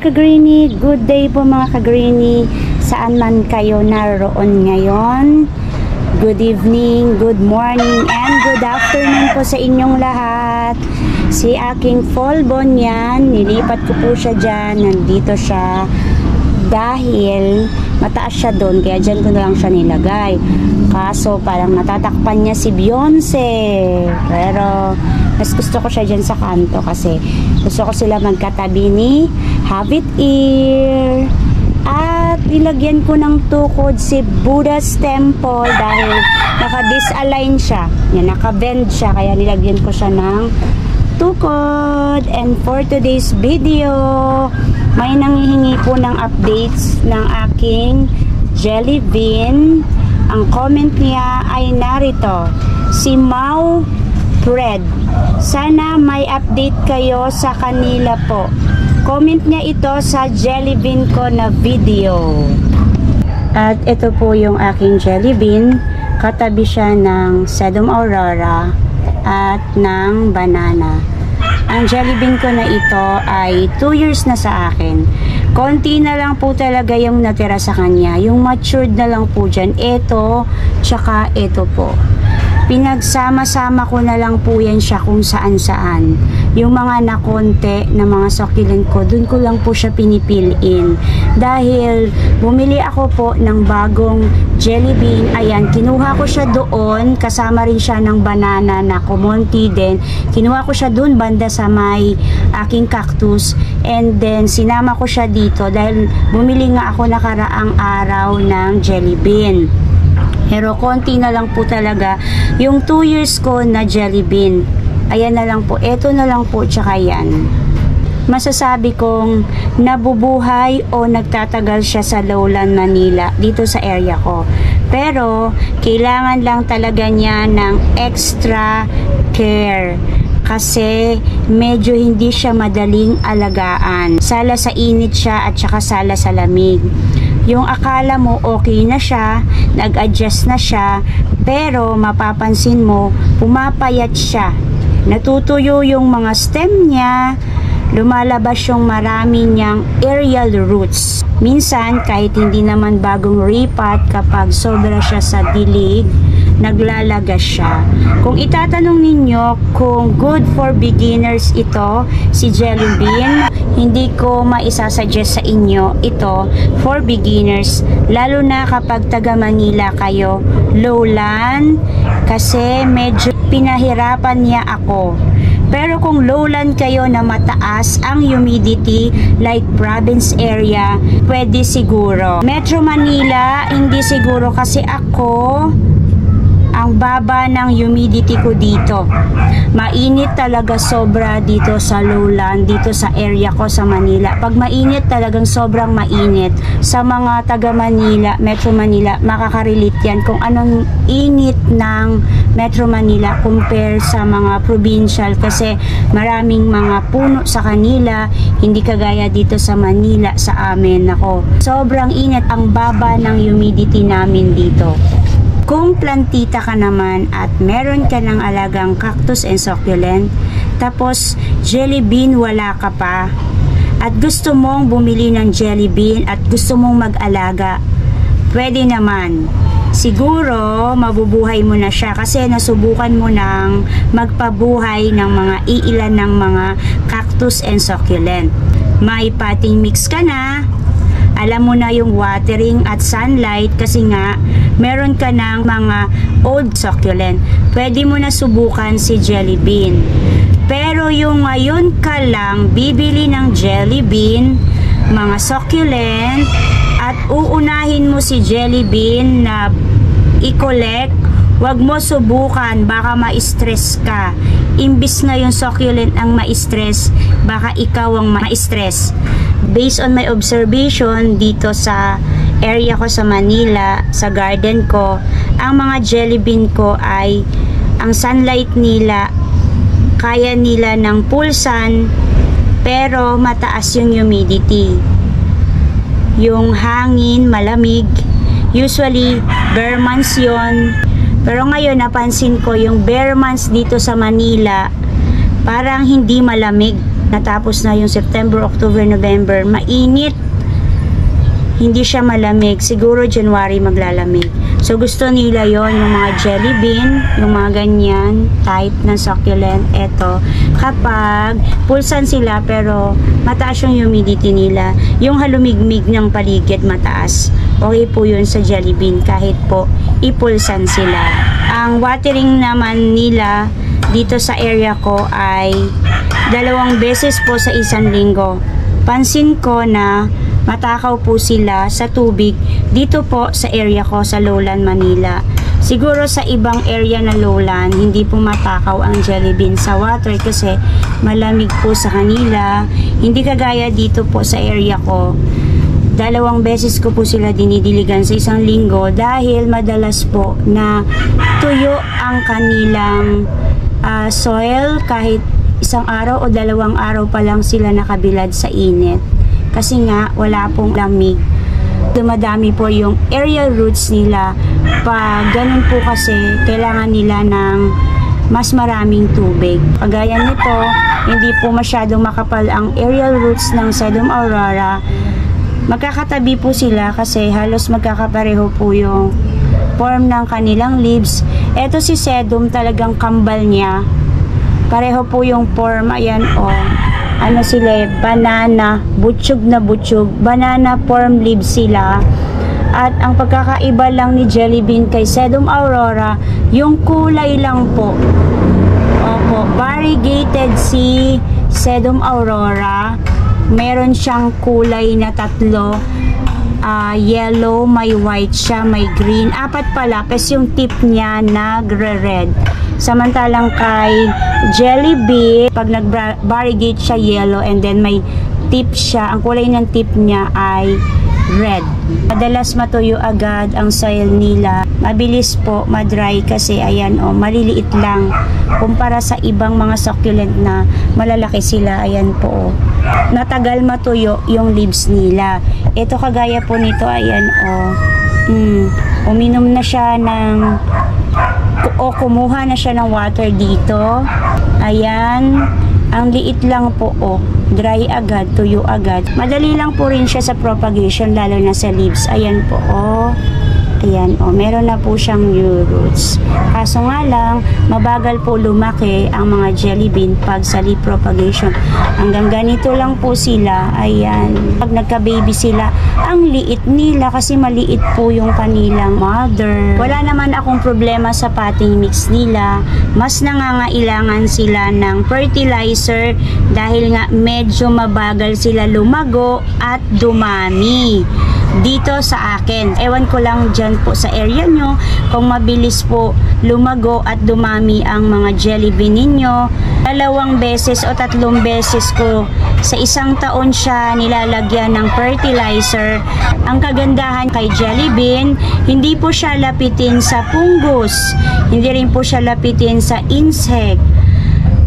ka-greenie, good day po mga ka-greenie. Saan man kayo naroon ngayon. Good evening, good morning, and good afternoon po sa inyong lahat. Si aking Folbon yan, nilipat ko po siya dyan, nandito siya. Dahil mataas siya doon, kaya dyan ko na lang siya nilagay. Kaso parang natatakpan niya si Beyonce. Pero mas gusto ko siya dyan sa kanto kasi gusto ko sila magkatabi ni Have It Here. At nilagyan ko ng tukod si Buddha's Temple dahil naka-disalign siya. Yan, naka-bend siya, kaya nilagyan ko siya ng tukod. And for today's video, may nanghihingi po ng updates ng aking jelly bean. Ang comment niya ay narito, si Mau Thread. Sana may update kayo sa kanila po. Comment niya ito sa jelly bean ko na video. At ito po yung aking jelly bean. Katabi siya ng Sedum Aurora at ng banana. Ang jelly bean ko na ito ay 2 years na sa akin. Konti na lang po talaga yung natira sa kanya. Yung matured na lang po dyan. Ito, tsaka ito po. Pinagsama-sama ko na lang po yan siya kung saan-saan. Yung mga nakonte na mga succulent ko, dun ko lang po siya pinipiliin. Dahil bumili ako po ng bagong jelly bean. Ayan, kinuha ko siya doon. Kasama rin siya ng banana na kumonti din. Kinuha ko siya doon banda sa may aking cactus. And then, sinama ko siya dito dahil bumili nga ako nakaraang araw ng jelly bean. Pero konti na lang po talaga yung 2 years ko na jelly bean. Ayan na lang po. Ito na lang po, tsaka yan. Masasabi kong nabubuhay o nagtatagal siya sa Lowland, Manila, dito sa area ko. Pero, kailangan lang talaga niya ng extra care. Kasi medyo hindi siya madaling alagaan. Sala sa init siya at saka sala sa lamig. Yung akala mo okay na siya, nag-adjust na siya, pero mapapansin mo, pumapayat siya. Natutuyo yung mga stem niya, lumalabas yung marami niyang aerial roots. Minsan, kahit hindi naman bagong repot, kapag sobra siya sa dilig, naglalagas siya. Kung itatanong ninyo kung good for beginners ito, si jelly bean, hindi ko maisasuggest sa inyo ito for beginners, lalo na kapag taga Manila kayo, lowland, kasi medyo pinahirapan niya ako. Pero kung lowland kayo na mataas ang humidity like province area, pwede siguro. Metro Manila, hindi siguro kasi ako, ang baba ng humidity ko dito. Mainit talaga sobra dito sa lowland, dito sa area ko sa Manila. Pag mainit talagang sobrang mainit. Sa mga taga Manila, Metro Manila, makakarelate yan kung anong init ng Metro Manila compare sa mga provincial kasi maraming mga puno sa kanila, hindi kagaya dito sa Manila sa amin. Nako, sobrang init, ang baba ng humidity namin dito. Kung plantita ka naman at meron ka ng alagang cactus and succulent, tapos jelly bean wala ka pa, at gusto mong bumili ng jelly bean at gusto mong mag-alaga, pwede naman. Siguro mabubuhay mo na siya kasi nasubukan mo ng magpabuhay ng mga iilan ng mga cactus and succulent. May potting mix ka na, alam mo na yung watering at sunlight kasi nga meron ka ng mga old succulent. Pwede mo na subukan si jelly bean. Pero yung ngayon ka lang bibili ng jelly bean, mga succulent, at uunahin mo si jelly bean na i-collect, wag mo subukan, baka ma-stress ka. Imbis na yung succulent ang ma-stress, baka ikaw ang ma-stress. Based on my observation dito sa area ko sa Manila, sa garden ko, ang mga jelly bean ko ay ang sunlight nila, kaya nila ng full sun, pero mataas yung humidity. Yung hangin, malamig. Usually, bare months yun. Pero ngayon, napansin ko yung bare months dito sa Manila, parang hindi malamig. natapos na yung September, October, November, mainit. Hindi siya malamig. Siguro January maglalamig. So, gusto nila yon yung mga jelly bean, yung mga ganyan, type na succulent. Eto, kapag pulsan sila pero mataas yung humidity nila, yung halumigmig ng paligid mataas, okay po yun sa jelly bean kahit po ipulsan sila. Ang watering naman nila dito sa area ko ay 2 beses po sa isang linggo. Pansin ko na matakaw po sila sa tubig dito po sa area ko sa Lowland, Manila. Siguro sa ibang area na Lowland, hindi po matakaw ang jelly bean sa water kasi malamig po sa kanila. Hindi kagaya dito po sa area ko. 2 beses ko po sila dinidiligan sa isang linggo dahil madalas po na tuyo ang kanilang soil kahit 1 araw o 2 araw pa lang sila nakabilad sa init. Kasi nga, wala pong lamig. Dumadami po yung aerial roots nila. Pag ganun po kasi, kailangan nila ng mas maraming tubig. Kagaya nito, hindi po masyadong makapal ang aerial roots ng Sedum aurora. Magkakatabi po sila kasi halos magkakapareho po yung form ng kanilang leaves. Ito si Sedum, talagang kambal niya. Pareho po yung form. Ayan o. Ano sila, banana, butsyog na butsyog, banana form leaves sila. At ang pagkakaiba lang ni jelly bean kay Sedum aurora, yung kulay lang po. Opo, variegated si Sedum aurora. Meron siyang kulay na 3. Yellow, may white siya, may green. 4 pala, kasi yung tip niya nagre-red. Samantalang kay jelly bean, pag nag-variegate siya yellow and then may tip siya, ang kulay ng tip niya ay red. Madalas matuyo agad ang soil nila. Mabilis po madry kasi ayan o, maliliit lang. Kumpara sa ibang mga succulent na malalaki sila, ayan po o. Natagal matuyo yung leaves nila. Ito kagaya po nito, ayan o. Uminom na siya ng kumuha na siya ng water dito. Ayan, ang liit lang po dry agad, tuyo agad. Madali lang po rin siya sa propagation, lalo na sa leaves. Ayan po ayan meron na po siyang new roots. Kaso nga lang, mabagal po lumaki ang mga jelly bean pag sa leaf propagation. Hanggang ganito lang po sila. Ayan, pag nagka-baby sila, ang liit nila kasi maliit po yung kanilang mother. Wala naman akong problema sa potting mix nila. Mas nangangailangan sila ng fertilizer dahil nga medyo mabagal sila lumago at dumami dito sa akin. Ewan ko lang dyan po sa area nyo kung mabilis po lumago at dumami ang mga jelly bean ninyo. 2 beses o 3 beses ko sa isang taon siya nilalagyan ng fertilizer. Ang kagandahan kay jelly bean, hindi po siya lapitin sa fungus, hindi rin po siya lapitin sa insect.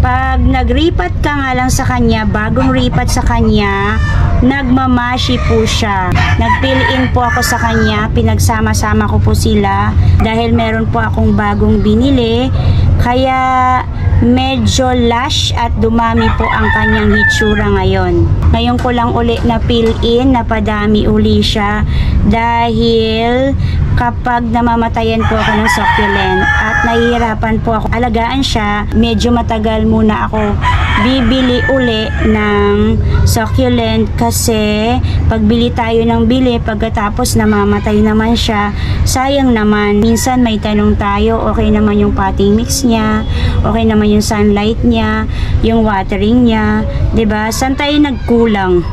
Pag nagripat ka nga lang sa kanya, bagong ripat sa kanya, nagmamashi po siya. Nag-fill-in po ako sa kanya, pinagsama-sama ko po sila dahil meron po akong bagong binili. Kaya medyo lush at dumami po ang kanyang hitsura ngayon. Ngayon ko lang uli na fill-in, napadami uli siya dahil kapag namamatayan po ako ng succulent at nahihirapan po ako alagaan siya, medyo matagal muna ako bibili uli ng succulent kasi pagbili tayo ng bili, pagkatapos namamatay naman siya, sayang naman. Minsan may tanong tayo, okay naman yung potting mix niya, okay naman yung sunlight niya, yung watering niya, 'di ba? Saan tayo nagkulang?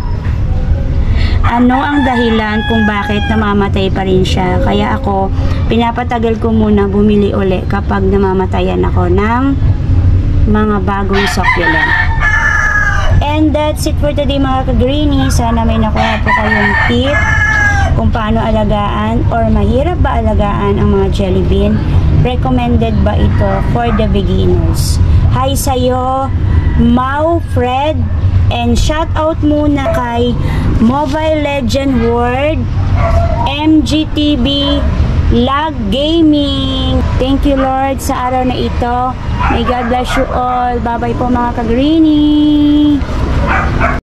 Ano ang dahilan kung bakit namamatay pa rin siya? Kaya ako, pinapatagal ko muna bumili uli kapag namamatayan ako ng mga bagong succulent. And that's it for today mga ka-greenie. Sana may nakuha po kayong tip kung paano alagaan or mahirap ba alagaan ang mga jelly bean. Recommended ba ito for the beginners? Hi sa'yo, Mau Fred. And shout out muna kay Mobile Legend World, MGTV, Lag Gaming. Thank you Lord sa araw na ito. May God bless you all. Bye bye po mga ka-greenie.